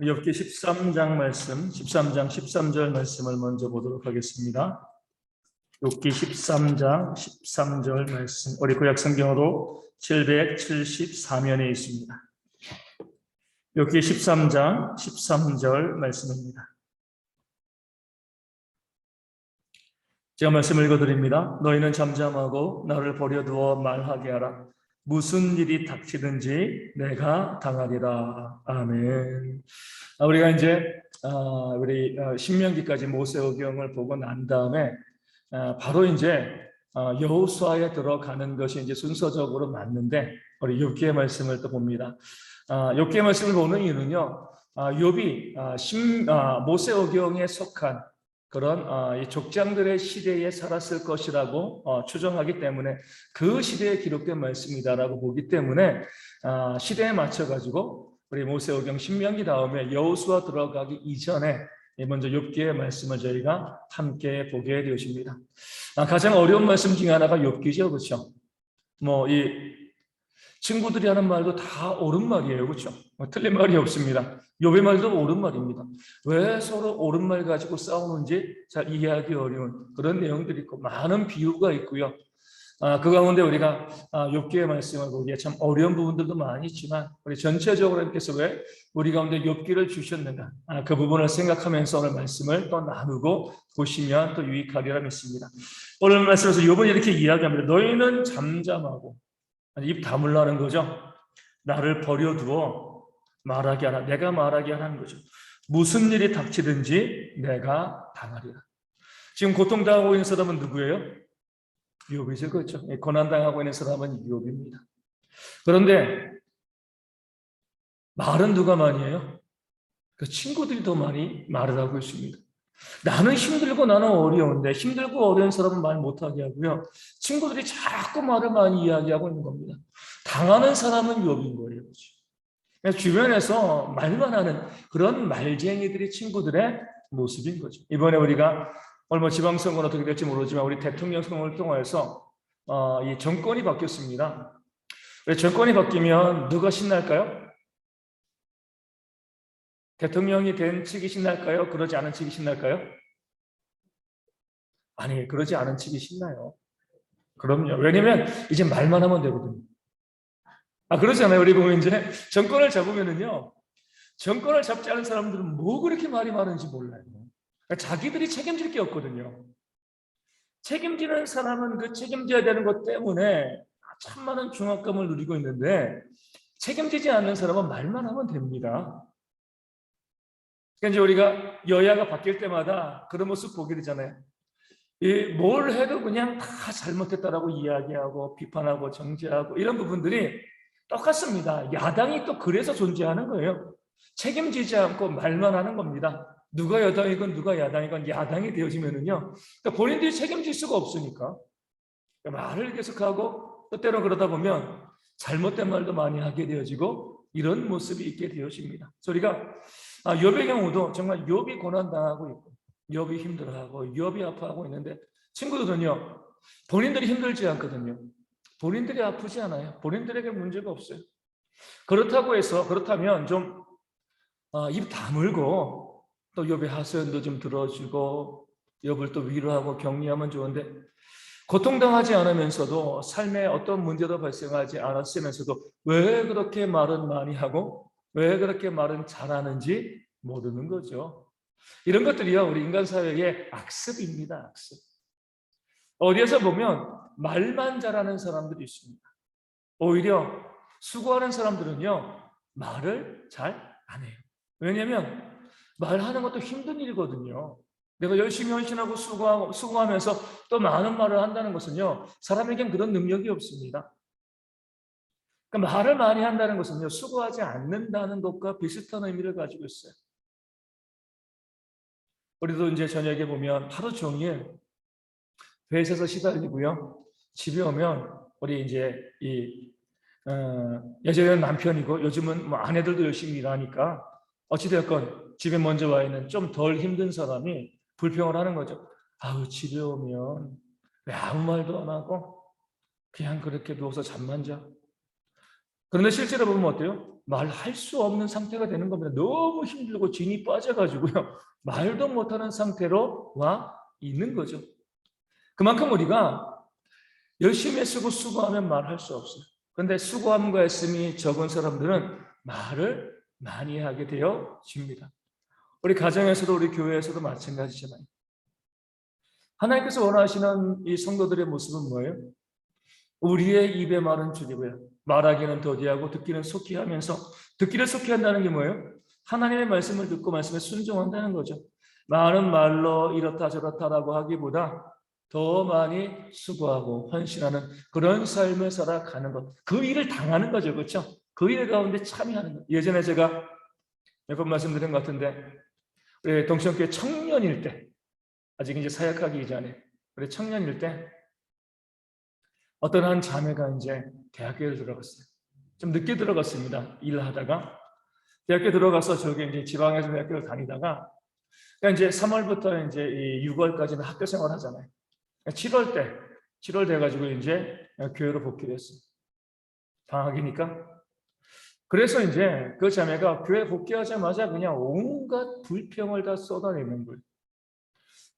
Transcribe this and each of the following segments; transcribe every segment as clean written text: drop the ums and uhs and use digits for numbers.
욥기 13장 말씀, 13장 13절 말씀을 먼저 보도록 하겠습니다. 욥기 13장 13절 말씀, 우리 구약 성경으로 774면에 있습니다. 욥기 13장 13절 말씀입니다. 제가 말씀 읽어드립니다. 너희는 잠잠하고 나를 버려두어 말하게 하라. 무슨 일이 닥치든지 내가 당하리라. 아멘. 우리가 이제 우리 신명기까지 모세오경을 보고 난 다음에 바로 이제 여호수아에 들어가는 것이 이제 순서적으로 맞는데 우리 욥기의 말씀을 또 봅니다. 욥기의 말씀을 보는 이유는요, 욥이 모세오경에 속한 그런 이 족장들의 시대에 살았을 것이라고 추정하기 때문에 그 시대에 기록된 말씀이다라고 보기 때문에 시대에 맞춰가지고 우리 모세오경 신명기 다음에 여호수아 들어가기 이전에 먼저 욥기의 말씀을 저희가 함께 보게 되었습니다. 가장 어려운 말씀 중에 하나가 욥기죠, 그렇죠? 이 친구들이 하는 말도 다 옳은 말이에요, 그렇죠? 틀린 말이 없습니다. 욥의 말도 옳은 말입니다. 왜 서로 옳은 말 가지고 싸우는지 잘 이해하기 어려운 그런 내용들이 있고 많은 비유가 있고요. 그 가운데 우리가 욥기의 말씀을 보기에 참 어려운 부분들도 많이 있지만 우리 전체적으로 이렇게서 왜 우리 가운데 욥기를 주셨는가, 그 부분을 생각하면서 오늘 말씀을 또 나누고 보시면 또 유익하리라 믿습니다. 오늘 말씀에서 욥은 이렇게 이야기합니다. 너희는 잠잠하고, 입 다물라는 거죠. 나를 버려두어 말하게 하라. 내가 말하게 하라는 거죠. 무슨 일이 닥치든지 내가 당하리라. 지금 고통당하고 있는 사람은 누구예요? 욥이죠, 그렇죠? 고난당하고 있는 사람은 욥입니다. 그런데 말은 누가 많이 해요? 그 친구들이 더 많이 말을 하고 있습니다. 나는 힘들고 나는 어려운데 힘들고 어려운 사람은 말 못하게 하고요. 친구들이 자꾸 말을 많이 이야기하고 있는 겁니다. 당하는 사람은 욥인 거예요. 주변에서 말만 하는 그런 말쟁이들이 친구들의 모습인 거죠. 이번에 우리가 오늘 지방선거는 어떻게 될지 모르지만 우리 대통령 선거를 통해서 이 정권이 바뀌었습니다. 왜 정권이 바뀌면 누가 신날까요? 대통령이 된 측이 신날까요? 그러지 않은 측이 신날까요? 아니, 그러지 않은 측이 신나요. 그럼요. 왜냐면 이제 말만 하면 되거든요. 그렇잖아요. 우리 보면 이제 정권을 잡으면은요, 정권을 잡지 않은 사람들은 뭐 그렇게 말이 많은지 몰라요. 그러니까 자기들이 책임질 게 없거든요. 책임지는 사람은 그 책임져야 되는 것 때문에 참 많은 중압감을 누리고 있는데 책임지지 않는 사람은 말만 하면 됩니다. 그러니까 이제 우리가 여야가 바뀔 때마다 그런 모습 보게 되잖아요. 뭘 해도 그냥 다 잘못했다라고 이야기하고 비판하고 정죄하고 이런 부분들이 똑같습니다. 야당이 또 그래서 존재하는 거예요. 책임지지 않고 말만 하는 겁니다. 누가 여당이건 누가 야당이건 야당이 되어지면은요, 그러니까 본인들이 책임질 수가 없으니까 그러니까 말을 계속하고 또 때로 그러다 보면 잘못된 말도 많이 하게 되어지고 이런 모습이 있게 되어집니다. 우리가 욥의 경우도 정말 욥이 고난당하고 있고 욥이 힘들어하고 욥이 아파하고 있는데 친구들은요, 본인들이 힘들지 않거든요. 본인들이 아프지 않아요. 본인들에게 문제가 없어요. 그렇다면 좀 입 다물고 또 욥의 하소연도 좀 들어주고 욥을 또 위로하고 격려하면 좋은데 고통당하지 않으면서도 삶에 어떤 문제도 발생하지 않았으면서도 왜 그렇게 말은 많이 하고 왜 그렇게 말은 잘하는지 모르는 거죠. 이런 것들이요, 우리 인간 사회의 악습입니다. 악습. 어디에서 보면 말만 잘하는 사람들이 있습니다. 오히려 수고하는 사람들은요, 말을 잘 안 해요. 왜냐하면 말하는 것도 힘든 일이거든요. 내가 열심히 헌신하고 수고하면서 또 많은 말을 한다는 것은요, 사람에겐 그런 능력이 없습니다. 그러니까 말을 많이 한다는 것은요, 수고하지 않는다는 것과 비슷한 의미를 가지고 있어요. 우리도 이제 저녁에 보면 하루 종일 회사에서 시달리고요, 집에 오면 우리 이제 예전에는 남편이고 요즘은 아내들도 열심히 일하니까 어찌되었건 집에 먼저 와 있는 좀 덜 힘든 사람이 불평을 하는 거죠. 아우, 집에 오면 왜 아무 말도 안 하고 그냥 그렇게 누워서 잠만 자. 그런데 실제로 보면 어때요? 말할 수 없는 상태가 되는 겁니다. 너무 힘들고 진이 빠져가지고요. 말도 못하는 상태로 와 있는 거죠. 그만큼 우리가 열심히 쓰고 수고하면 말할 수 없어요. 그런데 수고함과 애씀이 적은 사람들은 말을 많이 하게 되어집니다. 우리 가정에서도 우리 교회에서도 마찬가지잖아요. 하나님께서 원하시는 이 성도들의 모습은 뭐예요? 우리의 입에 말은 줄이고요. 말하기는 더디하고 듣기는 속히 하면서, 듣기를 속히 한다는 게 뭐예요? 하나님의 말씀을 듣고 말씀에 순종한다는 거죠. 말은 말로 이렇다 저렇다라고 하기보다 더 많이 수고하고 헌신하는 그런 삶을 살아가는 것. 그 일을 당하는 거죠. 그렇죠? 그 일 가운데 참여하는 것. 예전에 제가 몇 번 말씀드린 것 같은데, 우리 동천교회 청년일 때, 아직 이제 사역하기 전에, 우리 청년일 때 어떤 한 자매가 이제 대학교에 들어갔어요. 좀 늦게 들어갔습니다. 일하다가 대학교 들어가서 저기 이제 지방에서 대학교를 다니다가, 그러니까 이제 3월부터 이제 6월까지는 학교 생활 하잖아요. 7월 돼가지고 이제 교회로 복귀를 했어요. 방학이니까. 그래서 이제 그 자매가 교회 복귀하자마자 그냥 온갖 불평을 다 쏟아내는 거예요.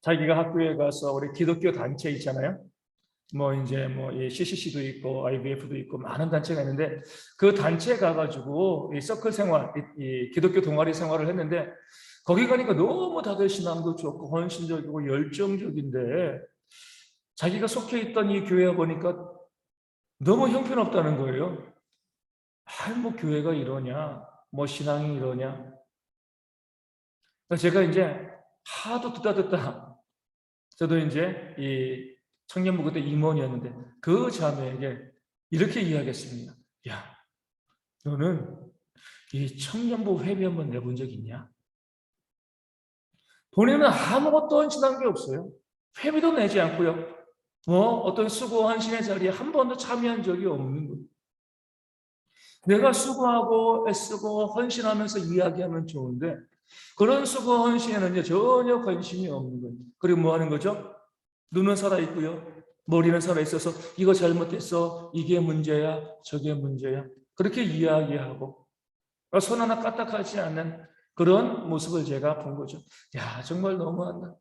자기가 학교에 가서 우리 기독교 단체 있잖아요. 뭐 이제 뭐 CCC도 있고 IBF도 있고 많은 단체가 있는데 그 단체에 가가지고 이 서클 생활, 이 기독교 동아리 생활을 했는데 거기 가니까 너무 다들 신앙도 좋고 헌신적이고 열정적인데 자기가 속해 있던 이 교회에 보니까 너무 형편없다는 거예요. 뭐 교회가 이러냐, 뭐 신앙이 이러냐. 제가 이제 하도 듣다 저도 이제 이 청년부 그때 임원이었는데 그 자매에게 이렇게 이야기했습니다. 야, 너는 이 청년부 회비 한번 내본 적 있냐? 본인은 아무것도 헌신한 게 없어요. 회비도 내지 않고요. 뭐 어떤 수고 헌신의 자리에 한 번도 참여한 적이 없는 거예요. 내가 수고하고 애쓰고 헌신하면서 이야기하면 좋은데 그런 수고 헌신에는 전혀 관심이 없는 거예요. 그리고 뭐 하는 거죠? 눈은 살아있고요. 머리는 살아있어서 이거 잘못했어. 이게 문제야. 저게 문제야. 그렇게 이야기하고 손 하나 까딱하지 않는 그런 모습을 제가 본 거죠. 야, 정말 너무한다.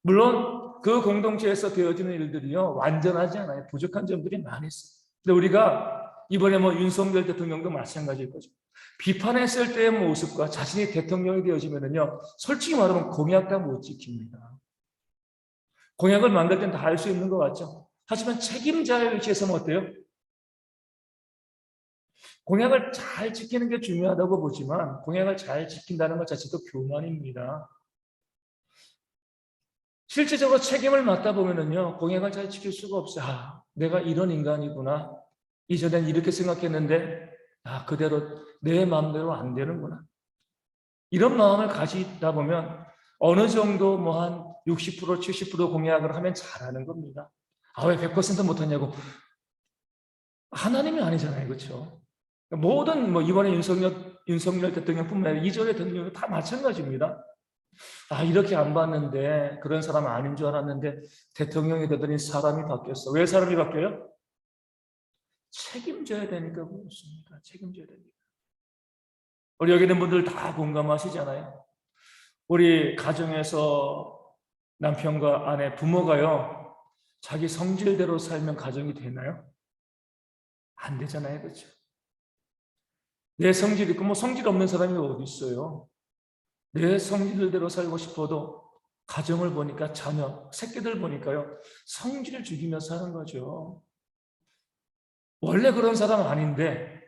물론 그 공동체에서 되어지는 일들이요. 완전하지 않아요. 부족한 점들이 많이 있어요. 근데 우리가 이번에 뭐 윤석열 대통령도 마찬가지일 거죠. 비판했을 때의 모습과 자신이 대통령이 되어지면은요. 솔직히 말하면 공약 다 못 지킵니다. 공약을 만들 땐 다 할 수 있는 것 같죠. 하지만 책임자의 위치에서는 어때요? 공약을 잘 지키는 게 중요하다고 보지만 공약을 잘 지킨다는 것 자체도 교만입니다. 실질적으로 책임을 맡다 보면은요, 공약을 잘 지킬 수가 없어요. 아, 내가 이런 인간이구나. 이전엔 이렇게 생각했는데, 아, 그대로 내 마음대로 안 되는구나. 이런 마음을 가지다 보면 어느 정도 뭐 한 60%, 70% 공약을 하면 잘하는 겁니다. 아, 왜 100% 못하냐고. 하나님이 아니잖아요. 그렇죠? 모든 뭐 이번에 윤석열 대통령뿐만 아니라 이전의 대통령도 다 마찬가지입니다. 아, 이렇게 안 봤는데 그런 사람 아닌 줄 알았는데 대통령이 되더니 사람이 바뀌었어. 왜 사람이 바뀌어요? 책임져야 되니까 그렇습니다. 책임져야 되니까. 우리 여기 있는 분들 다 공감하시잖아요. 우리 가정에서 남편과 아내, 부모가요. 자기 성질대로 살면 가정이 되나요? 안 되잖아요. 그렇죠? 내 성질 있고 뭐 성질 없는 사람이 어디 있어요? 내 성질대로 살고 싶어도 가정을 보니까 자녀, 새끼들 보니까요. 성질을 죽이며 사는 거죠. 원래 그런 사람 아닌데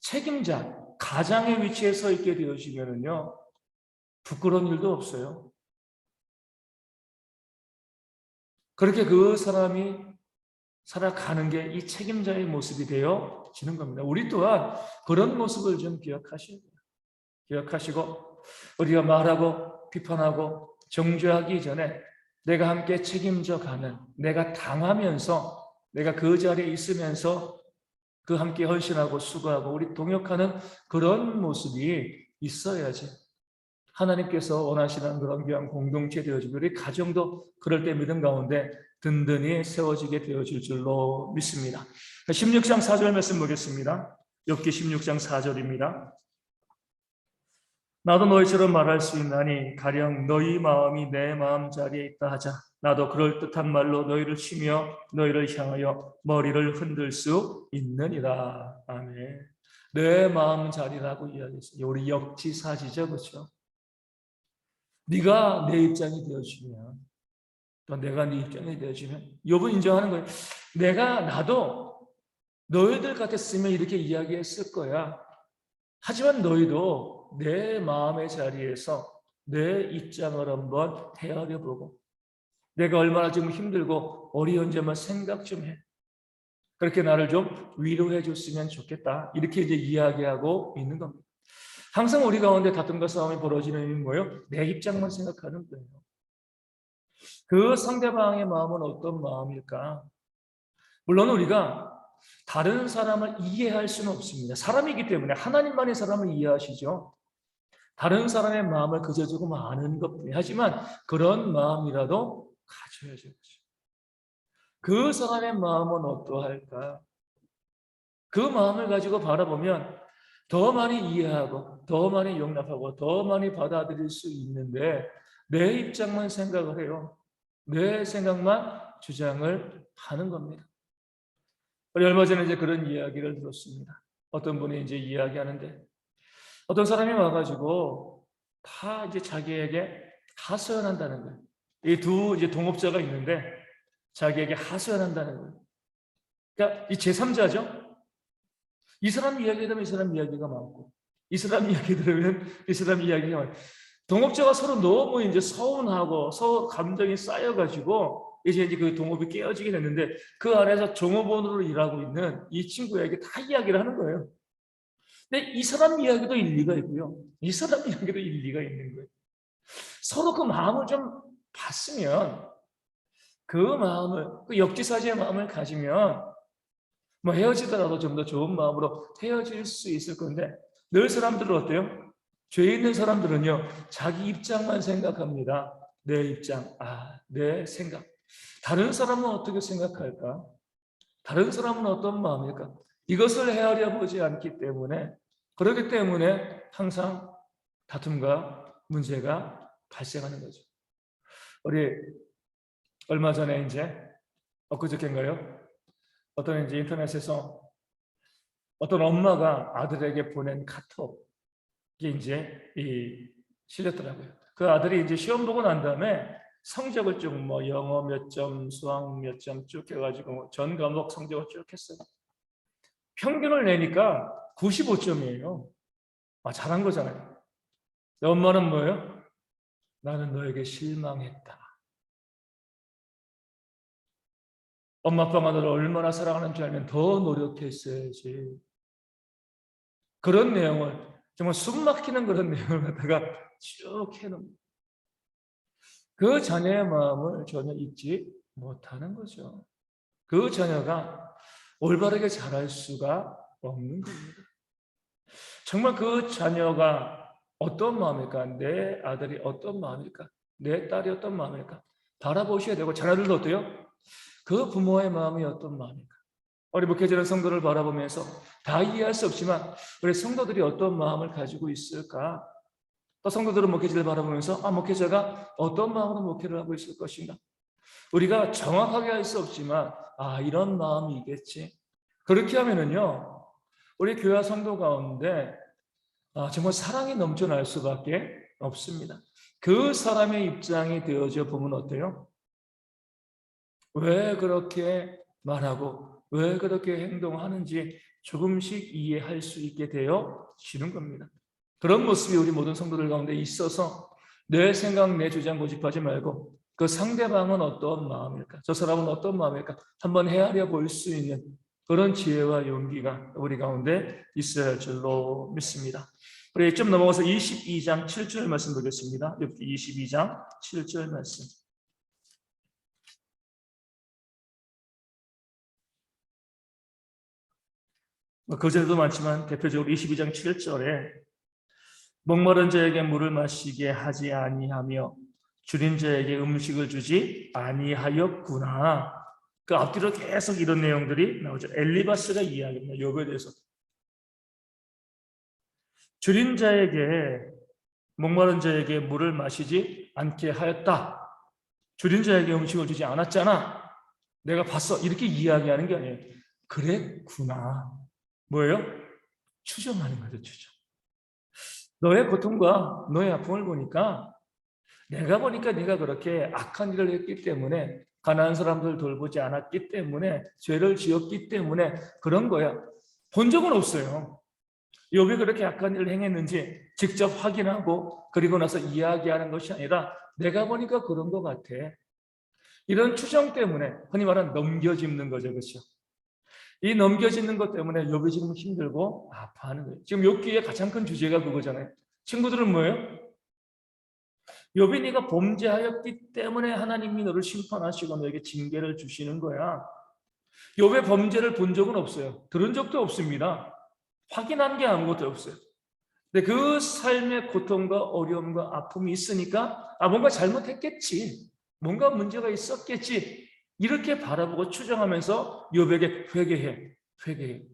책임자, 가장의 위치에 서 있게 되어지면은요. 부끄러운 일도 없어요. 그렇게 그 사람이 살아가는 게 이 책임자의 모습이 되어지는 겁니다. 우리 또한 그런 모습을 좀 기억하셔야 돼요. 기억하시고 우리가 말하고 비판하고 정죄하기 전에 내가 함께 책임져 가는, 내가 당하면서 내가 그 자리에 있으면서 그 함께 헌신하고 수고하고 우리 동역하는 그런 모습이 있어야지 하나님께서 원하시는 그런 귀한 공동체 되어지고 우리 가정도 그럴 때 믿음 가운데 든든히 세워지게 되어질 줄로 믿습니다. 16장 4절 말씀 보겠습니다. 욥기 16장 4절입니다. 나도 너희처럼 말할 수 있나니 가령 너희 마음이 내 마음 자리에 있다 하자. 나도 그럴듯한 말로 너희를 치며 너희를 향하여 머리를 흔들 수 있느니라. 아멘. 내 마음 자리라고 이야기했어요. 우리 역지사지죠, 그렇죠? 네가 내 입장이 되어주면, 또 내가 네 입장이 되어주면, 욥은 인정하는 거예요. 나도 너희들 같았으면 이렇게 이야기했을 거야. 하지만 너희도 내 마음의 자리에서 내 입장을 한번 헤아려보고 내가 얼마나 지금 힘들고 어려운 점을 생각 좀 해. 그렇게 나를 좀 위로해 줬으면 좋겠다. 이렇게 이제 이야기하고 있는 겁니다. 항상 우리 가운데 다툼과 싸움이 벌어지는 이유는 뭐예요? 내 입장만 생각하는 거예요. 그 상대방의 마음은 어떤 마음일까? 물론 우리가 다른 사람을 이해할 수는 없습니다. 사람이기 때문에 하나님만이 사람을 이해하시죠. 다른 사람의 마음을 그저 조금 아는 것뿐이. 하지만 그런 마음이라도 가져야죠. 그 사람의 마음은 어떠할까? 그 마음을 가지고 바라보면 더 많이 이해하고 더 많이 용납하고 더 많이 받아들일 수 있는데 내 입장만 생각을 해요. 내 생각만 주장을 하는 겁니다. 우리 얼마 전에 이제 그런 이야기를 들었습니다. 어떤 분이 이제 이야기하는데 어떤 사람이 와가지고 다 이제 자기에게 하소연한다는 거예요. 이 두 이제 동업자가 있는데 자기에게 하소연한다는 거예요. 그러니까 이 제3자죠. 이 사람 이야기 들으면 이 사람 이야기가 많고, 이 사람 이야기 들으면 이 사람 이야기가 많고, 동업자가 서로 너무 이제 서운하고 서로 감정이 쌓여가지고 이제 그 동업이 깨어지게 됐는데 그 안에서 종업원으로 일하고 있는 이 친구에게 다 이야기를 하는 거예요. 근데 이 사람 이야기도 일리가 있고요. 이 사람 이야기도 일리가 있는 거예요. 서로 그 마음을 좀 봤으면 그 마음을, 그 역지사지의 마음을 가지면 뭐 헤어지더라도 좀 더 좋은 마음으로 헤어질 수 있을 건데 늘 사람들은 어때요? 죄 있는 사람들은요, 자기 입장만 생각합니다. 내 입장, 내 생각. 다른 사람은 어떻게 생각할까? 다른 사람은 어떤 마음일까? 이것을 헤아려 보지 않기 때문에, 그렇기 때문에 항상 다툼과 문제가 발생하는 거죠. 우리 얼마 전에 이제 엊그저께인가요? 어떤 이제 인터넷에서 어떤 엄마가 아들에게 보낸 카톡이 이제 실렸더라고요. 그 아들이 이제 시험 보고 난 다음에 성적을 쭉 뭐 영어 몇 점, 수학 몇 점 쭉 해가지고 전 과목 성적을 쭉 했어요. 평균을 내니까 95점이에요. 잘한 거잖아요. 엄마는 뭐예요? 나는 너에게 실망했다. 엄마 아빠가 너를 얼마나 사랑하는 줄 알면 더 노력했어야지. 그런 내용을 정말 숨 막히는 그런 내용을 갖다가 쭉 해놓습니다. 그 자녀의 마음을 전혀 잊지 못하는 거죠. 그 자녀가 올바르게 자랄 수가 없는 겁니다. 정말 그 자녀가 어떤 마음일까? 내 아들이 어떤 마음일까? 내 딸이 어떤 마음일까? 바라보셔야 되고, 자녀들도 어때요? 그 부모의 마음이 어떤 마음일까? 우리 목회자는 성도를 바라보면서 다 이해할 수 없지만 우리 성도들이 어떤 마음을 가지고 있을까? 또 성도들은 목회자를 바라보면서 목회자가 어떤 마음으로 목회를 하고 있을 것인가? 우리가 정확하게 할 수 없지만 이런 마음이겠지. 그렇게 하면은요, 우리 교회 성도 가운데 정말 사랑이 넘쳐날 수밖에 없습니다. 그 사람의 입장이 되어져 보면 어때요? 왜 그렇게 말하고 왜 그렇게 행동하는지 조금씩 이해할 수 있게 되어지는 겁니다. 그런 모습이 우리 모든 성도들 가운데 있어서 내 생각, 내 주장 고집하지 말고 그 상대방은 어떤 마음일까? 저 사람은 어떤 마음일까? 한번 헤아려 볼 수 있는 그런 지혜와 용기가 우리 가운데 있어야 할 줄로 믿습니다. 우리 좀 넘어가서 22장 7절 말씀 보겠습니다. 22장 7절 말씀. 거제도 많지만 대표적으로 22장 7절에 목마른 자에게 물을 마시게 하지 아니하며 줄인 자에게 음식을 주지 아니하였구나. 그 앞뒤로 계속 이런 내용들이 나오죠. 엘리바스가 이야기합니다. 욥에 대해서. 줄인 자에게, 목마른 자에게 물을 마시지 않게 하였다. 줄인 자에게 음식을 주지 않았잖아. 내가 봤어. 이렇게 이야기하는 게 아니에요. 그랬구나. 뭐예요? 추정하는 거죠, 추정. 너의 고통과 너의 아픔을 보니까 네가 그렇게 악한 일을 했기 때문에, 가난한 사람들 돌보지 않았기 때문에, 죄를 지었기 때문에 그런 거야. 본 적은 없어요. 욥이 그렇게 악한 일을 행했는지 직접 확인하고 그리고 나서 이야기하는 것이 아니라 내가 보니까 그런 것 같아. 이런 추정 때문에 흔히 말하는 넘겨짚는 거죠. 그렇죠? 이 넘겨짚는 것 때문에 욥이 지금 힘들고 아파하는 거예요. 지금 욥기의 가장 큰 주제가 그거잖아요. 친구들은 뭐예요? 욥이 네가 범죄하였기 때문에 하나님이 너를 심판하시고 너에게 징계를 주시는 거야. 욥의 범죄를 본 적은 없어요. 들은 적도 없습니다. 확인한 게 아무것도 없어요. 근데 그 삶의 고통과 어려움과 아픔이 있으니까 뭔가 잘못했겠지. 뭔가 문제가 있었겠지. 이렇게 바라보고 추정하면서 욥에게 회개해. 근데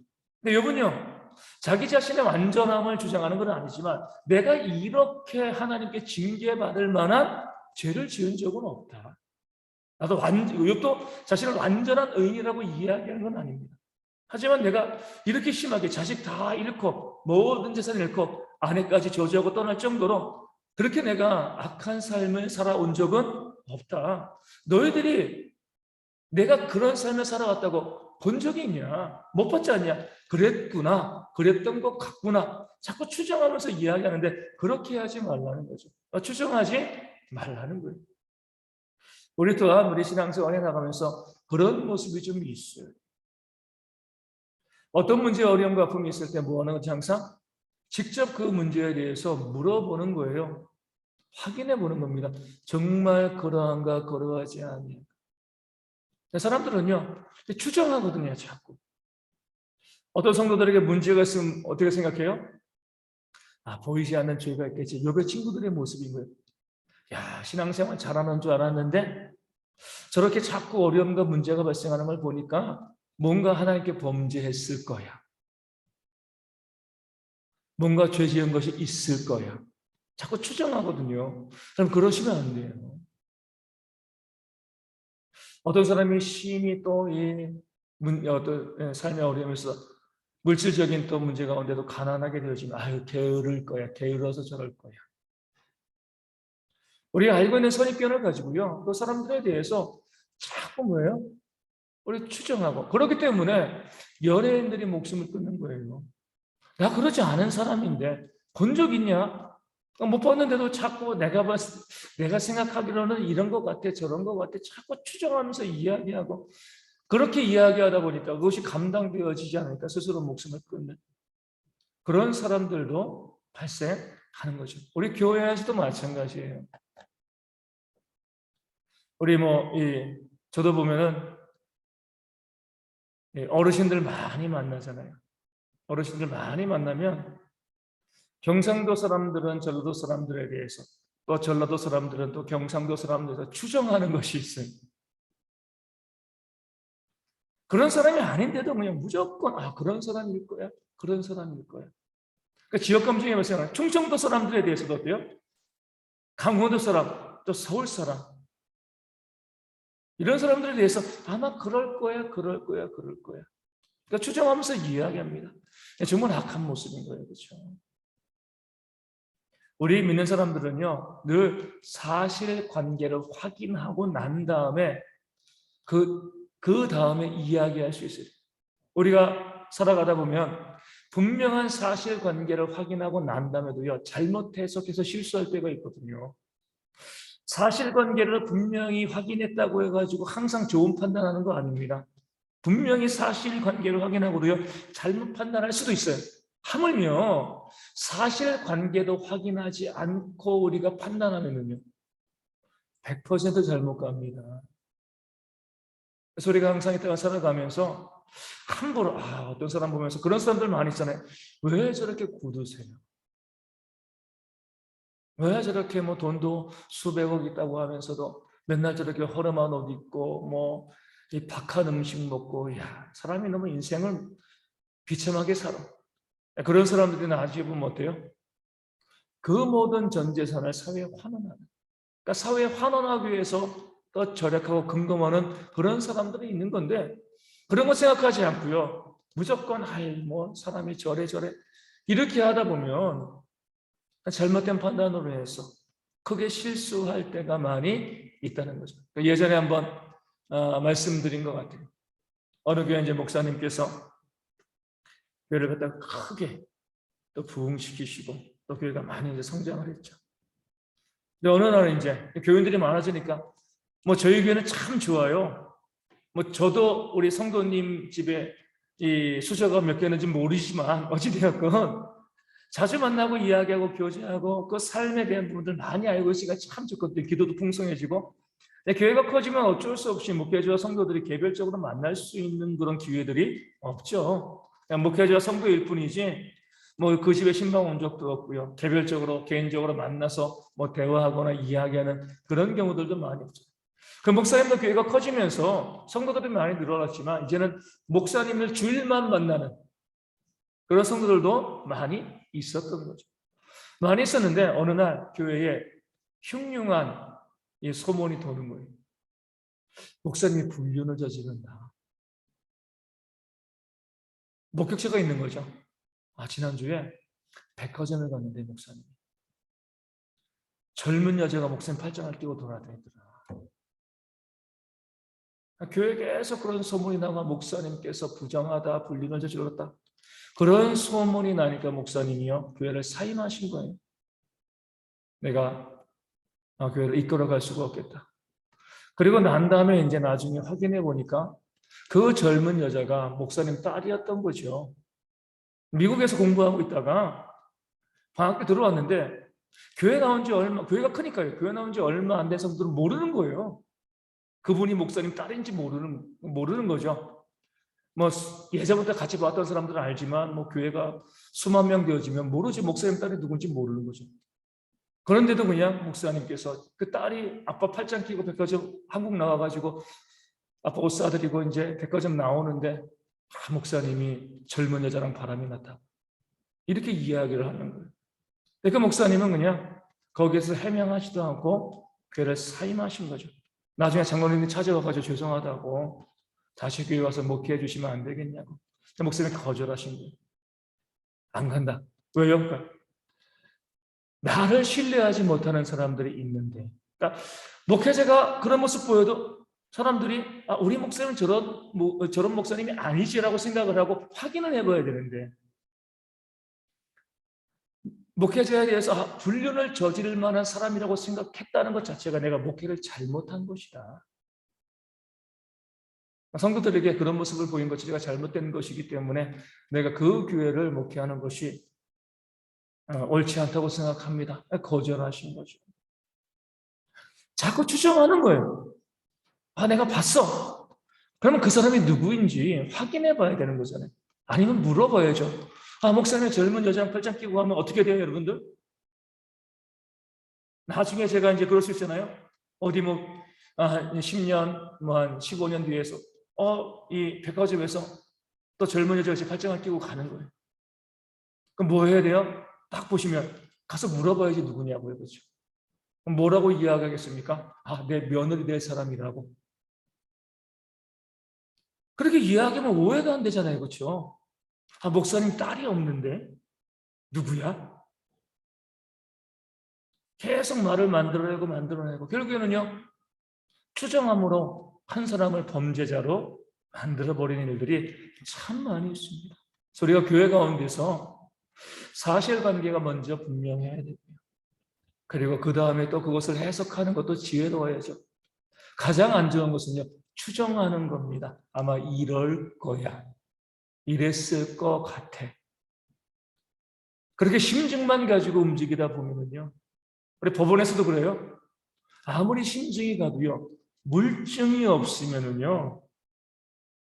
욥은요, 자기 자신의 완전함을 주장하는 건 아니지만 내가 이렇게 하나님께 징계받을 만한 죄를 지은 적은 없다. 나도 욥도 자신을 완전한 의인이라고 이야기하는 건 아닙니다. 하지만 내가 이렇게 심하게 자식 다 잃고 모든 재산을 잃고 아내까지 저주하고 떠날 정도로 그렇게 내가 악한 삶을 살아온 적은 없다. 너희들이 내가 그런 삶을 살아왔다고 본 적이 있냐? 못 봤지 않냐? 그랬구나. 그랬던 것 같구나. 자꾸 추정하면서 이야기하는데 그렇게 하지 말라는 거죠. 추정하지 말라는 거예요. 우리 또한 우리 신앙생활에 나가면서 그런 모습이 좀 있어요. 어떤 문제, 어려움과 아픔이 있을 때 뭐 하는 건지 항상 직접 그 문제에 대해서 물어보는 거예요. 확인해 보는 겁니다. 정말 그러한가 그러하지 않니? 사람들은요, 추정하거든요, 자꾸. 어떤 성도들에게 문제가 있으면 어떻게 생각해요? 보이지 않는 죄가 있겠지. 욥의 친구들의 모습인 거예요. 야, 신앙생활 잘하는 줄 알았는데 저렇게 자꾸 어려움과 문제가 발생하는 걸 보니까 뭔가 하나님께 범죄했을 거야. 뭔가 죄 지은 것이 있을 거야. 자꾸 추정하거든요. 그럼 그러시면 안 돼요. 어떤 사람이 심히 또 어떤 삶의 어려움에서 물질적인 또 문제 가운데도 가난하게 되어지면 게으를 거야. 게을러서 저럴 거야. 우리가 알고 있는 선입견을 가지고요. 그 사람들에 대해서 자꾸 뭐예요? 우리 추정하고. 그렇기 때문에 연예인들이 목숨을 끊는 거예요. 나 그러지 않은 사람인데 본 적 있냐? 못 봤는데도 자꾸 내가 생각하기로는 이런 것 같아, 저런 것 같아, 자꾸 추정하면서 이야기하고 그렇게 이야기하다 보니까 그것이 감당되어지지 않으니까 스스로 목숨을 끊는 그런 사람들도 발생하는 거죠. 우리 교회에서도 마찬가지예요. 우리 저도 보면은 어르신들 많이 만나잖아요. 어르신들 많이 만나면 경상도 사람들은 전라도 사람들에 대해서 또 전라도 사람들은 또 경상도 사람들에 대해서 추정하는 것이 있어요. 그런 사람이 아닌데도 그냥 무조건 그런 사람일 거야. 그런 사람일 거야. 그러니까 지역 감정이 발생하는 충청도 사람들에 대해서도 어때요? 강원도 사람, 또 서울 사람 이런 사람들에 대해서 아마 그럴 거야. 그러니까 추정하면서 이야기합니다. 정말 악한 모습인 거예요. 그렇죠? 우리 믿는 사람들은요, 늘 사실관계를 확인하고 난 다음에 그 다음에 이야기할 수 있어요. 우리가 살아가다 보면 분명한 사실관계를 확인하고 난 다음에도요, 잘못 해석해서 실수할 때가 있거든요. 사실관계를 분명히 확인했다고 해가지고 항상 좋은 판단하는 거 아닙니다. 분명히 사실관계를 확인하고도요, 잘못 판단할 수도 있어요. 하물며 사실관계도 확인하지 않고 우리가 판단하면요 100% 잘못 갑니다. 그래서 우리가 항상 이따가 살아가면서 함부로 어떤 사람 보면서 그런 사람들 많이 있잖아요. 왜 저렇게 굳으세요? 왜 저렇게 돈도 수백억 있다고 하면서도 맨날 저렇게 허름한 옷 입고 이 박한 음식 먹고, 사람이 너무 인생을 비참하게 살아. 그런 사람들이 나중에 보면 어때요? 그 모든 전 재산을 사회에 환원하는. 그러니까 사회에 환원하기 위해서 더 절약하고 근검하는 그런 사람들이 있는 건데, 그런 거 생각하지 않고요. 무조건 사람이 저래 이렇게 하다 보면 잘못된 판단으로 해서 크게 실수할 때가 많이 있다는 거죠. 예전에 한번 말씀드린 것 같아요. 어느 교회 이제 목사님께서 교회를 갖다가 크게 또 부흥시키시고 또 교회가 많이 이제 성장을 했죠. 근데 어느 날은 이제 교인들이 많아지니까 저희 교회는 참 좋아요. 저도 우리 성도님 집에 이 수저가 몇 개는지 모르지만 어찌되었건 자주 만나고 이야기하고 교제하고 그 삶에 대한 부분들 많이 알고 있으니까 참 좋거든요. 기도도 풍성해지고. 교회가 커지면 어쩔 수 없이 목회자와 성도들이 개별적으로 만날 수 있는 그런 기회들이 없죠. 그냥 목회자와 성도일 뿐이지 그 집에 신방 온 적도 없고요. 개별적으로 개인적으로 만나서 대화하거나 이야기하는 그런 경우들도 많이 없죠. 그 목사님도 교회가 커지면서 성도들이 많이 늘어났지만 이제는 목사님을 주일만 만나는 그런 성도들도 많이 있었던 거죠. 많이 있었는데 어느 날 교회에 흉흉한 이 소문이 도는 거예요. 목사님이 불륜을 저지른다. 목격자가 있는 거죠. 지난주에 백화점에 갔는데 목사님 젊은 여자가 목사님 팔짱을 끼고 돌아다니더라. 교회에 계속 그런 소문이 나고 목사님께서 부정하다, 불륜을 저질렀다. 그런 소문이 나니까 목사님이요 교회를 사임하신 거예요. 내가 교회를 이끌어갈 수가 없겠다. 그리고 난 다음에 이제 나중에 확인해 보니까 그 젊은 여자가 목사님 딸이었던 거죠. 미국에서 공부하고 있다가 방학 때 들어왔는데 교회가 크니까요. 교회 나온 지 얼마 안 된 성도들은 모르는 거예요. 그분이 목사님 딸인지 모르는 거죠. 예전부터 같이 봤던 사람들은 알지만 교회가 수만 명 되어지면 모르지 목사님 딸이 누군지 모르는 거죠. 그런데도 그냥 목사님께서 그 딸이 아빠 팔짱 끼고 백화점 한국 나와가지고 아빠 옷 사드리고 이제 백화점 나오는데 목사님이 젊은 여자랑 바람이 났다. 이렇게 이야기를 하는 거예요. 그 목사님은 그냥 거기에서 해명하지도 않고 교회를 사임하신 거죠. 나중에 장로님이 찾아와가지고 죄송하다고 다시 교회 와서 목회해 주시면 안 되겠냐고. 목사님이 거절하신 거예요. 안 간다. 왜요? 나를 신뢰하지 못하는 사람들이 있는데, 그러니까 목회자가 그런 모습 보여도 사람들이 우리 목사님은 저런 목사님이 아니지라고 생각을 하고 확인을 해봐야 되는데, 목회자에 대해서 불륜을 저지를 만한 사람이라고 생각했다는 것 자체가 내가 목회를 잘못한 것이다. 성도들에게 그런 모습을 보인 것 자체가 잘못된 것이기 때문에 내가 그 교회를 목회하는 것이 옳지 않다고 생각합니다. 거절하신 거죠. 자꾸 추정하는 거예요. 내가 봤어. 그러면 그 사람이 누구인지 확인해 봐야 되는 거잖아요. 아니면 물어봐야죠. 목사님의 젊은 여자랑 팔짱 끼고 하면 어떻게 돼요, 여러분들? 나중에 제가 이제 그럴 수 있잖아요. 어디 10년, 한 15년 뒤에서 이 백화점에서 또 젊은 여자가 팔짱을 끼고 가는 거예요. 그럼 뭐 해야 돼요? 딱 보시면 가서 물어봐야지 누구냐고요. 그렇죠? 그럼 뭐라고 이야기하겠습니까? 내 며느리 될 사람이라고. 그렇게 이야기하면 오해가 안 되잖아요. 그렇죠? 목사님 딸이 없는데 누구야? 계속 말을 만들어내고 결국에는요 추정함으로 한 사람을 범죄자로 만들어버리는 일들이 참 많이 있습니다. 그래서 우리가 교회 가운데서 사실관계가 먼저 분명해야 되고요. 그리고 그 다음에 또 그것을 해석하는 것도 지혜로워야죠. 가장 안 좋은 것은요 추정하는 겁니다. 아마 이럴 거야. 이랬을 것 같아. 그렇게 심증만 가지고 움직이다 보면요. 우리 법원에서도 그래요. 아무리 심증이 가도요. 물증이 없으면은요.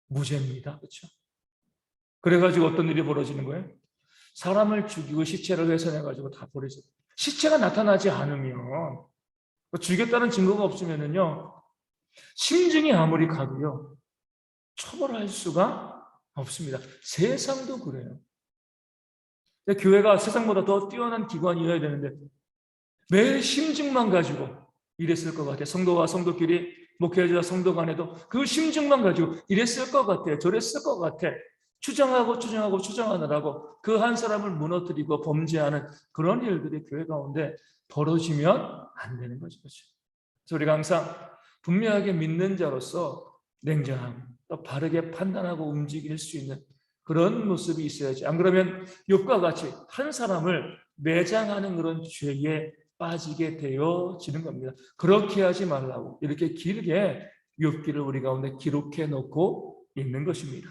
무죄입니다. 그렇죠? 그래가지고 어떤 일이 벌어지는 거예요? 사람을 죽이고 시체를 훼손해가지고 다 버리죠. 시체가 나타나지 않으면 죽였다는 증거가 없으면은요. 심증이 아무리 가도요. 초월할 수가 없습니다. 세상도 그래요. 교회가 세상보다 더 뛰어난 기관이어야 되는데 매일 심증만 가지고 이랬을 것 같아요. 성도와 성도끼리, 목회자와 성도 간에도 그 심증만 가지고 이랬을 것 같아요. 저랬을 것 같아. 추정하느라고 그 한 사람을 무너뜨리고 범죄하는 그런 일들이 교회 가운데 벌어지면 안 되는 거죠. 그래서 우리가 항상 분명하게 믿는 자로서 냉정하고 또 바르게 판단하고 움직일 수 있는 그런 모습이 있어야지. 안 그러면 욥과 같이 한 사람을 매장하는 그런 죄에 빠지게 되어지는 겁니다. 그렇게 하지 말라고 이렇게 길게 욥기를 우리 가운데 기록해 놓고 있는 것입니다.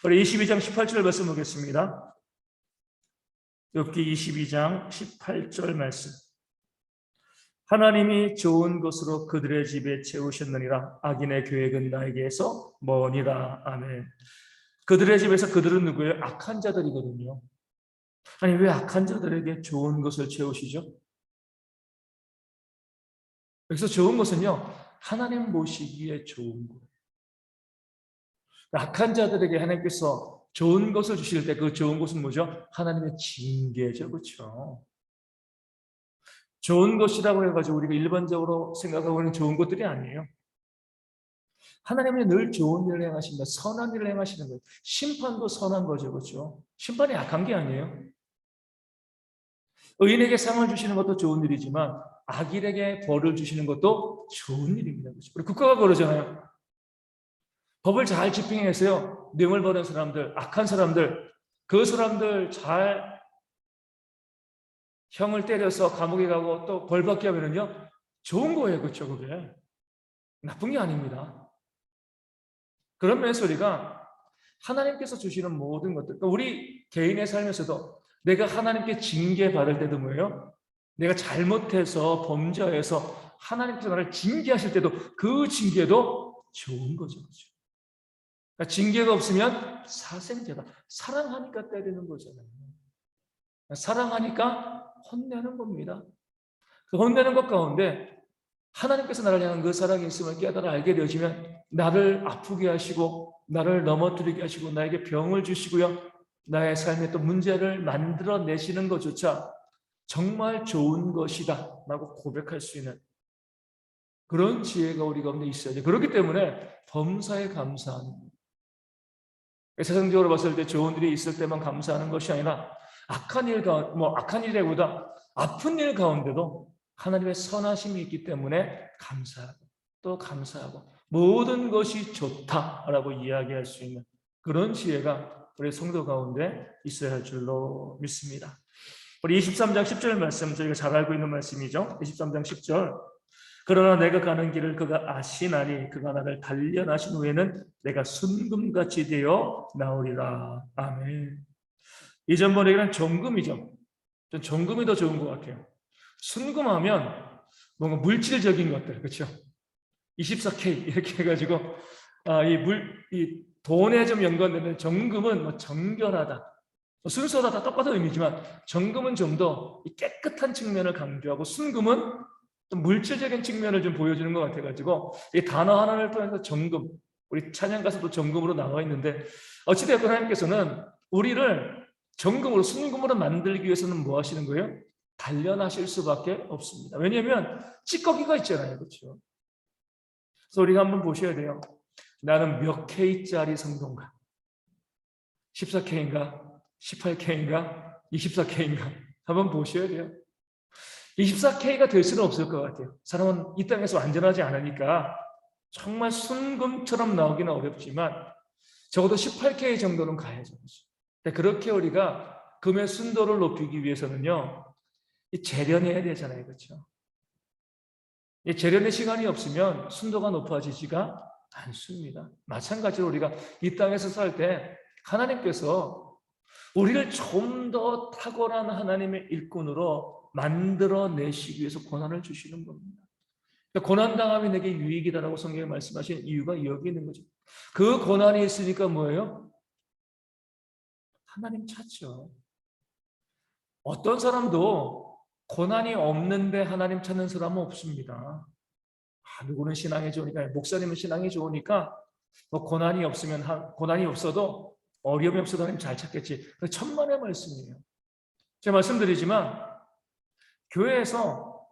우리 22장 18절 말씀 보겠습니다. 욥기 22장 18절 말씀. 하나님이 좋은 것으로 그들의 집에 채우셨느니라. 악인의 계획은 나에게서 머니라. 아멘. 그들의 집에서 그들은 누구예요? 악한 자들이거든요. 아니 왜 악한 자들에게 좋은 것을 채우시죠? 여기서 좋은 것은요, 하나님 보시기에 좋은 거예요. 악한 자들에게 하나님께서 좋은 것을 주실 때 그 좋은 것은 뭐죠? 하나님의 징계죠. 그렇죠? 좋은 것이라고 해가지고 우리가 일반적으로 생각하고 있는 좋은 것들이 아니에요. 하나님은 늘 좋은 일을 행하신다. 선한 일을 행하시는 거예요. 심판도 선한 거죠. 그렇죠? 심판이 악한 게 아니에요. 의인에게 상을 주시는 것도 좋은 일이지만 악인에게 벌을 주시는 것도 좋은 일입니다. 그렇죠? 우리 국가가 그러잖아요. 법을 잘 집행해서요. 뇌물 버는 사람들, 악한 사람들, 그 사람들 잘 형을 때려서 감옥에 가고 또 벌 받게 하면은요. 좋은 거예요. 그렇죠? 그게. 나쁜 게 아닙니다. 그런 면에서 우리가 하나님께서 주시는 모든 것들, 그러니까 우리 개인의 삶에서도 내가 하나님께 징계받을 때도 뭐예요? 내가 잘못해서 범죄해서 하나님께서 나를 징계하실 때도 그 징계도 좋은 거죠. 그렇죠? 그러니까 징계가 없으면 사생제다. 사랑하니까 때리는 거잖아요. 사랑하니까 혼내는 겁니다. 그 혼내는 것 가운데 하나님께서 나를 향한 그 사랑이 있음을 깨달아 알게 되어지면 나를 아프게 하시고 나를 넘어뜨리게 하시고 나에게 병을 주시고요. 나의 삶에 또 문제를 만들어내시는 것조차 정말 좋은 것이다 라고 고백할 수 있는 그런 지혜가 우리 가운데 있어야죠. 그렇기 때문에 범사에 감사하는 거예요. 세상적으로 봤을 때 좋은 일이 있을 때만 감사하는 것이 아니라 악한 일이라기보다 아픈 일 가운데도 하나님의 선하심이 있기 때문에 감사하고 또 감사하고 모든 것이 좋다라고 이야기할 수 있는 그런 지혜가 우리 성도 가운데 있어야 할 줄로 믿습니다. 우리 23장 10절 말씀 저희가 잘 알고 있는 말씀이죠. 23장 10절. 그러나 내가 가는 길을 그가 아시나니 그가 나를 단련하신 후에는 내가 순금같이 되어 나오리라. 아멘. 이전 번역에는 정금이죠. 전 정금이 더 좋은 것 같아요. 순금하면 뭔가 물질적인 것들, 그렇죠? 24K 이렇게 해가지고 이 돈에 좀 연관되는 정금은 뭐 정결하다, 순수하다 다 똑같은 의미지만 정금은 좀 더 깨끗한 측면을 강조하고 순금은 좀 물질적인 측면을 좀 보여주는 것 같아가지고 이 단어 하나를 통해서 정금, 우리 찬양 가서도 정금으로 나와 있는데 어찌되었건 하나님께서는 우리를 정금으로 순금으로 만들기 위해서는 뭐 하시는 거예요? 단련하실 수밖에 없습니다. 왜냐하면 찌꺼기가 있잖아요. 그렇죠? 그래서 우리가 한번 보셔야 돼요. 나는 몇 K짜리 성도인가? 14K인가? 18K인가? 24K인가? 한번 보셔야 돼요. 24K가 될 수는 없을 것 같아요. 사람은 이 땅에서 완전하지 않으니까 정말 순금처럼 나오기는 어렵지만 적어도 18K 정도는 가야죠. 그렇게 우리가 금의 순도를 높이기 위해서는요. 재련해야 되잖아요. 그렇죠? 재련의 시간이 없으면 순도가 높아지지가 않습니다. 마찬가지로 우리가 이 땅에서 살 때 하나님께서 우리를 좀 더 탁월한 하나님의 일꾼으로 만들어내시기 위해서 고난을 주시는 겁니다. 고난당함이 내게 유익이다라고 성경에 말씀하신 이유가 여기 있는 거죠. 그 고난이 있으니까 뭐예요? 하나님 찾죠. 어떤 사람도 고난이 없는데 하나님 찾는 사람은 없습니다. 누구는 신앙이 좋으니까, 목사님은 신앙이 좋으니까 뭐 고난이 없어도 어려움이 없어도 하나님 잘 찾겠지. 천만의 말씀이에요. 제가 말씀드리지만 교회에서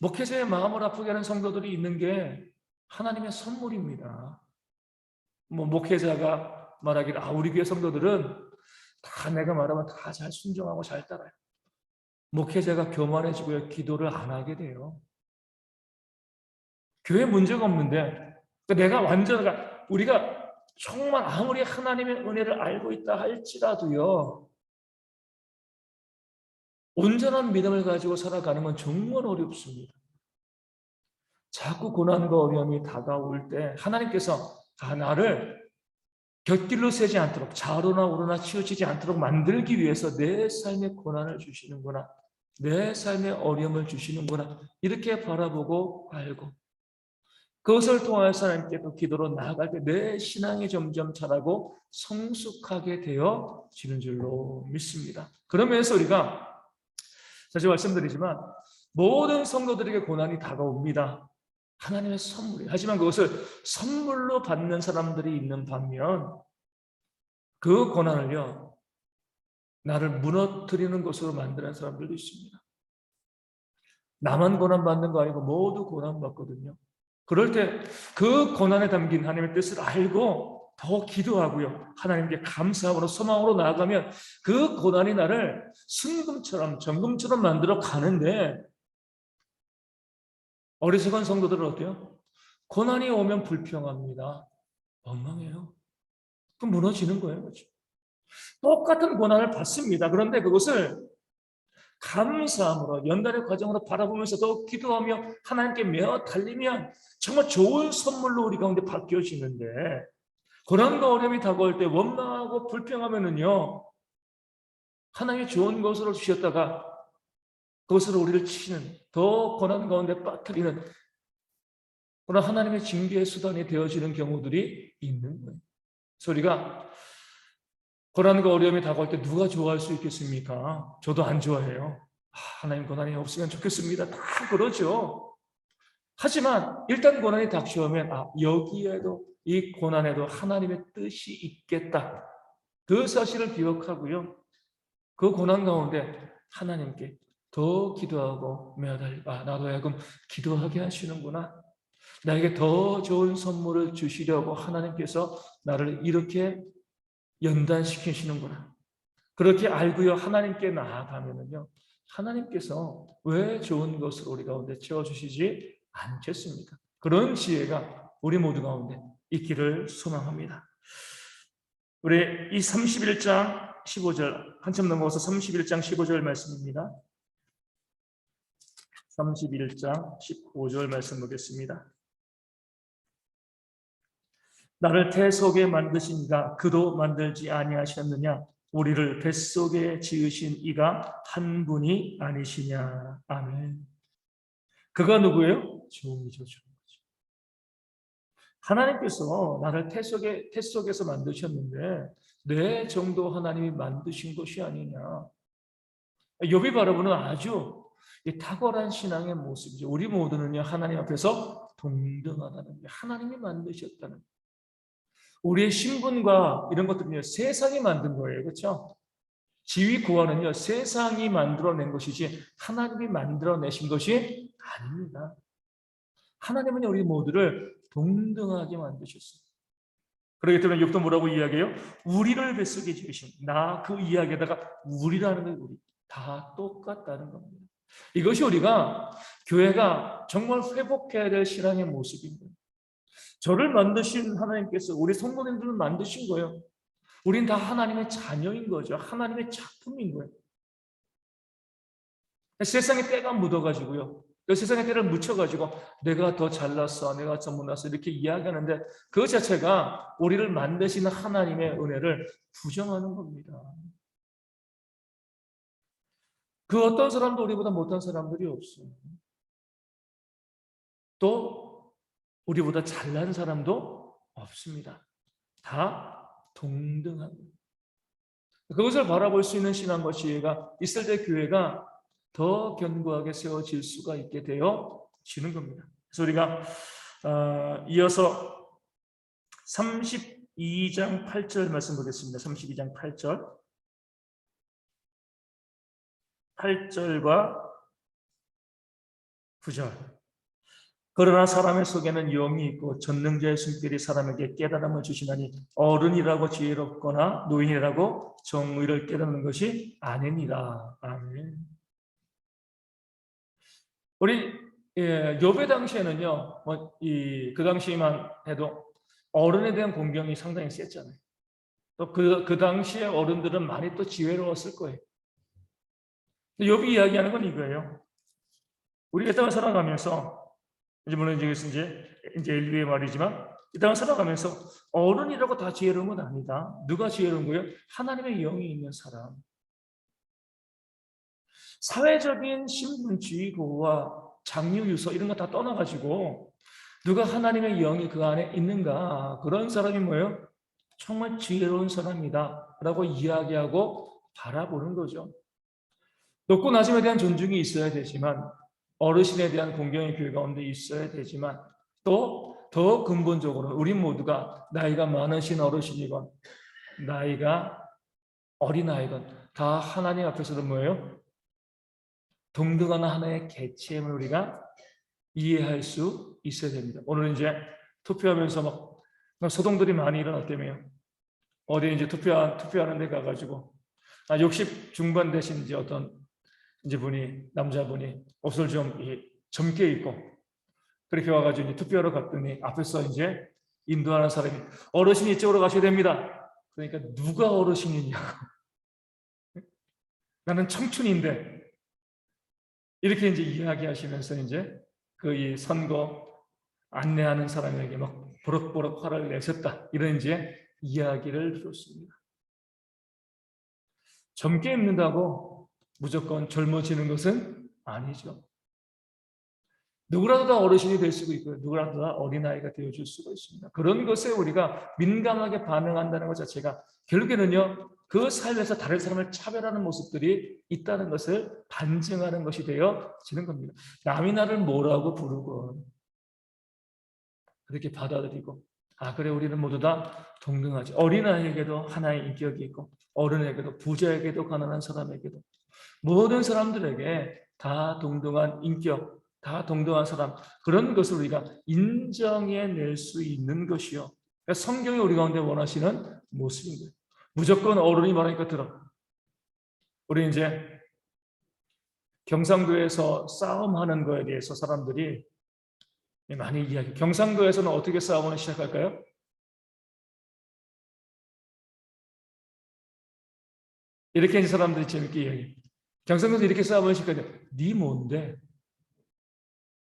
목회자의 마음을 아프게 하는 성도들이 있는 게 하나님의 선물입니다. 뭐 목회자가 말하기를 우리 교회 성도들은 다 내가 말하면 다 잘 순종하고 잘 따라요. 목회자가 교만해지고요, 기도를 안 하게 돼요. 교회 문제가 없는데 우리가 정말 아무리 하나님의 은혜를 알고 있다 할지라도요, 온전한 믿음을 가지고 살아가는 건 정말 어렵습니다. 자꾸 고난과 어려움이 다가올 때 하나님께서 나를 곁길로 세지 않도록, 좌로나 우로나 치우치지 않도록 만들기 위해서 내 삶에 고난을 주시는구나, 내 삶에 어려움을 주시는구나, 이렇게 바라보고 알고 그것을 통해서 하나님께 또 기도로 나아갈 때 내 신앙이 점점 자라고 성숙하게 되어지는 줄로 믿습니다. 그러면서 우리가 다시 말씀드리지만 모든 성도들에게 고난이 다가옵니다. 하나님의 선물이에요. 하지만 그것을 선물로 받는 사람들이 있는 반면 그 고난을요, 나를 무너뜨리는 것으로 만드는 사람들도 있습니다. 나만 고난받는 거 아니고 모두 고난받거든요. 그럴 때 그 고난에 담긴 하나님의 뜻을 알고 더 기도하고요, 하나님께 감사함으로 소망으로 나아가면 그 고난이 나를 순금처럼 정금처럼 만들어 가는데, 어리석은 성도들은 어때요? 고난이 오면 불평합니다. 엉망해요. 그럼 무너지는 거예요. 그렇죠? 똑같은 고난을 받습니다. 그런데 그것을 감사함으로 연단의 과정으로 바라보면서 더 기도하며 하나님께 매어 달리면 정말 좋은 선물로 우리 가운데 바뀌어지는데, 고난과 어려움이 다가올 때 원망하고 불평하면은요, 하나님의 좋은 것으로 주셨다가 그것으로 우리를 치는, 더 고난 가운데 빠뜨리는 그런 하나님의 징계의 수단이 되어지는 경우들이 있는 거예요. 그래서 우리가 고난과 어려움이 다가올 때 누가 좋아할 수 있겠습니까? 저도 안 좋아해요. 하나님 고난이 없으면 좋겠습니다. 다 그러죠. 하지만 일단 고난이 닥쳐오면 여기에도, 이 고난에도 하나님의 뜻이 있겠다, 그 사실을 기억하고요, 그 고난 가운데 하나님께 더 기도하고 매달려, 나도 하여금 기도하게 하시는구나, 나에게 더 좋은 선물을 주시려고 하나님께서 나를 이렇게 연단시키시는구나, 그렇게 알고요 하나님께 나아가면은요, 하나님께서 왜 좋은 것을 우리 가운데 채워주시지 않겠습니까? 그런 지혜가 우리 모두 가운데 있기를 소망합니다. 우리 이 31장 15절 한참 넘어가서 31장 15절 말씀입니다. 31장 15절 말씀 보겠습니다. 나를 태 속에 만드신 이가 그도 만들지 아니하셨느냐? 우리를 뱃속에 지으신 이가 한 분이 아니시냐? 아멘. 그가 누구예요? 종이죠, 종. 하나님께서 나를 태 속에서 만드셨는데 내 정도 하나님이 만드신 것이 아니냐? 욥이 바라보는 아주 탁월한 신앙의 모습이죠. 우리 모두는요, 하나님 앞에서 동등하다는 게, 하나님이 만드셨다는 게. 우리의 신분과 이런 것들은요, 세상이 만든 거예요. 그렇죠? 지위 구원은요, 세상이 만들어낸 것이지 하나님이 만들어내신 것이 아닙니다. 하나님은 우리 모두를 동등하게 만드셨습니다. 그렇기 때문에 욥도 뭐라고 이야기해요? 우리를 뱃속에 지으신, 나 그 이야기에다가 우리라는 게 우리 다 똑같다는 겁니다. 이것이 우리가 교회가 정말 회복해야 될 신앙의 모습입니다. 저를 만드신 하나님께서 우리 성도님들을 만드신 거예요. 우린 다 하나님의 자녀인 거죠. 하나님의 작품인 거예요. 세상에 때가 묻어가지고요, 그 세상에 때를 묻혀가지고 내가 더 잘났어, 내가 더 못났어 이렇게 이야기하는데, 그 자체가 우리를 만드시는 하나님의 은혜를 부정하는 겁니다. 그 어떤 사람도 우리보다 못한 사람들이 없어요. 또 우리보다 잘난 사람도 없습니다. 다 동등합니다. 그것을 바라볼 수 있는 신앙과 지혜가 있을 때 교회가 더 견고하게 세워질 수가 있게 되어지는 겁니다. 그래서 우리가 이어서 32장 8절 말씀 보겠습니다. 32장 8절과 9절. 그러나 사람의 속에는 영이 있고 전능자의 숨결이 사람에게 깨달음을 주시나니 어른이라고 지혜롭거나 노인이라고 정의를 깨닫는 것이 아니니라. 아멘. 우리 욥의 당시에는요, 그 당시만 해도 어른에 대한 공경이 상당히 셌잖아요. 또 그 당시에 어른들은 많이 또 지혜로웠을 거예요. 욥이 이야기하는 건 이거예요. 우리가 이 땅을 살아가면서 이제 물론 이제 인류의 말이지만 이 땅을 살아가면서 어른이라고 다 지혜로운 건 아니다. 누가 지혜로운 거예요? 하나님의 영이 있는 사람. 사회적인 신분주의와 장유 유서 이런 거 다 떠나가지고 누가 하나님의 영이 그 안에 있는가? 그런 사람이 뭐예요? 정말 지혜로운 사람이다 라고 이야기하고 바라보는 거죠. 높고 낮음에 대한 존중이 있어야 되지만 어르신에 대한 공경의 교회 가운데 있어야 되지만 또 더 근본적으로는 우리 모두가 나이가 많으신 어르신이건 나이가 어린아이건 다 하나님 앞에서도 뭐예요? 동등한 하나의 개체임을 우리가 이해할 수 있어야 됩니다. 오늘 이제 투표하면서 막 소동들이 많이 일어났다며요. 어디 이제 투표하는 데 가가지고 60 중반 되신 이제 어떤 이제 남자분이 옷을 좀 젊게 입고 그렇게 와가지고 이제 투표하러 갔더니 앞에서 이제 인도하는 사람이 어르신이 이쪽으로 가셔야 됩니다. 그러니까 누가 어르신이냐고. 나는 청춘인데 이렇게 이제 이야기하시면서 이제 이 선거 안내하는 사람에게 막 버럭버럭 화를 내셨다. 이런 이제 이야기를 들었습니다. 젊게 입는다고 무조건 젊어지는 것은 아니죠. 누구라도 다 어르신이 될 수가 있고요. 누구라도 다 어린아이가 되어줄 수가 있습니다. 그런 것에 우리가 민감하게 반응한다는 것 자체가 결국에는요. 그 삶에서 다른 사람을 차별하는 모습들이 있다는 것을 반증하는 것이 되어지는 겁니다. 남이 나를 뭐라고 부르건 그렇게 받아들이고 그래 우리는 모두 다 동등하지. 어린아이에게도 하나의 인격이 있고 어른에게도 부자에게도 가난한 사람에게도 모든 사람들에게 다 동등한 인격 다 동등한 사람 그런 것을 우리가 인정해낼 수 있는 것이요. 그러니까 성경이 우리 가운데 원하시는 모습인 거예요. 무조건 어른이 말하니까 들어. 우리 이제 경상도에서 싸움하는 거에 대해서 사람들이 많이 이야기. 경상도에서는 어떻게 싸움을 시작할까요? 이렇게 이제 사람들이 재밌게 이야기. 경상도에서 이렇게 싸움을 시작해요. 니 뭔데?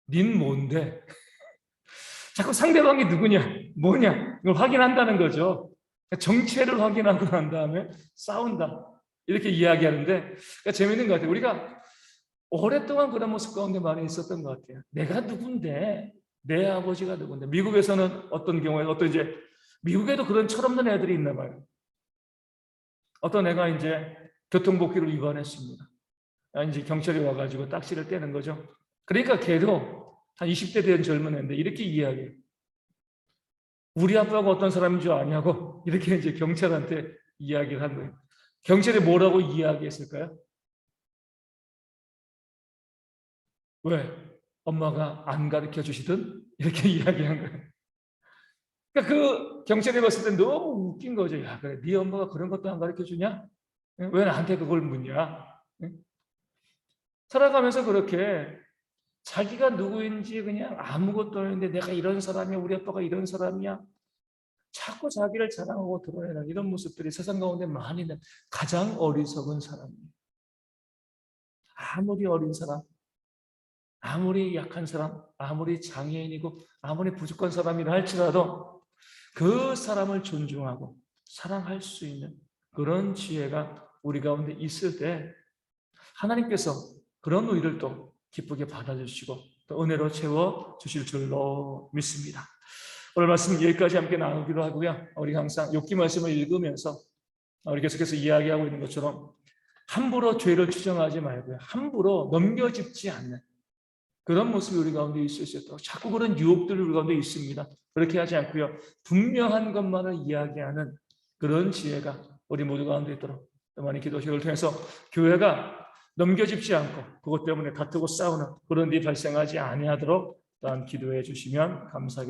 닌 뭔데? 자꾸 상대방이 누구냐, 뭐냐 이걸 확인한다는 거죠. 정체를 확인하고 난 다음에 싸운다. 이렇게 이야기하는데 그러니까 재밌는 것 같아요. 우리가 오랫동안 그런 모습 가운데 많이 있었던 것 같아요. 내가 누군데? 내 아버지가 누군데? 미국에서는 어떤 경우에 이제 미국에도 그런 철없는 애들이 있나 봐요. 어떤 애가 이제 교통법규를 위반했습니다. 이제 경찰이 와가지고 딱지를 떼는 거죠. 그러니까 걔도 한 20대 된 젊은 애인데 이렇게 이야기해요. 우리 아빠가 어떤 사람인 줄 아냐고 이렇게 이제 경찰한테 이야기를 한 거예요. 경찰이 뭐라고 이야기했을까요? 왜? 엄마가 안 가르쳐 주시든 이렇게 이야기한 거예요. 그러니까 그 경찰이 봤을 때 너무 웃긴 거죠. 야, 그래, 네 엄마가 그런 것도 안 가르쳐 주냐? 왜 나한테 그걸 묻냐? 살아가면서 그렇게 자기가 누구인지 그냥 아무것도 아닌데 내가 이런 사람이야, 우리 아빠가 이런 사람이야. 자꾸 자기를 자랑하고 드러내는 이런 모습들이 세상 가운데 많이 있는 가장 어리석은 사람이에요. 아무리 어린 사람, 아무리 약한 사람, 아무리 장애인이고 아무리 부족한 사람이라 할지라도 그 사람을 존중하고 사랑할 수 있는 그런 지혜가 우리 가운데 있을 때 하나님께서 그런 우리를 또 기쁘게 받아주시고 또 은혜로 채워주실 줄로 믿습니다. 오늘 말씀 여기까지 함께 나누기로 하고요. 우리가 항상 욥기 말씀을 읽으면서 우리 계속해서 이야기하고 있는 것처럼 함부로 죄를 추정하지 말고요. 함부로 넘겨짚지 않는 그런 모습이 우리 가운데 있을 수 있도록 자꾸 그런 유혹들이 우리 가운데 있습니다. 그렇게 하지 않고요. 분명한 것만을 이야기하는 그런 지혜가 우리 모두 가운데 있도록 많이 기도식을 통해서 교회가 넘겨짚지 않고 그것 때문에 다투고 싸우는 그런 일이 발생하지 아니하도록 또한 기도해 주시면 감사하겠습니다.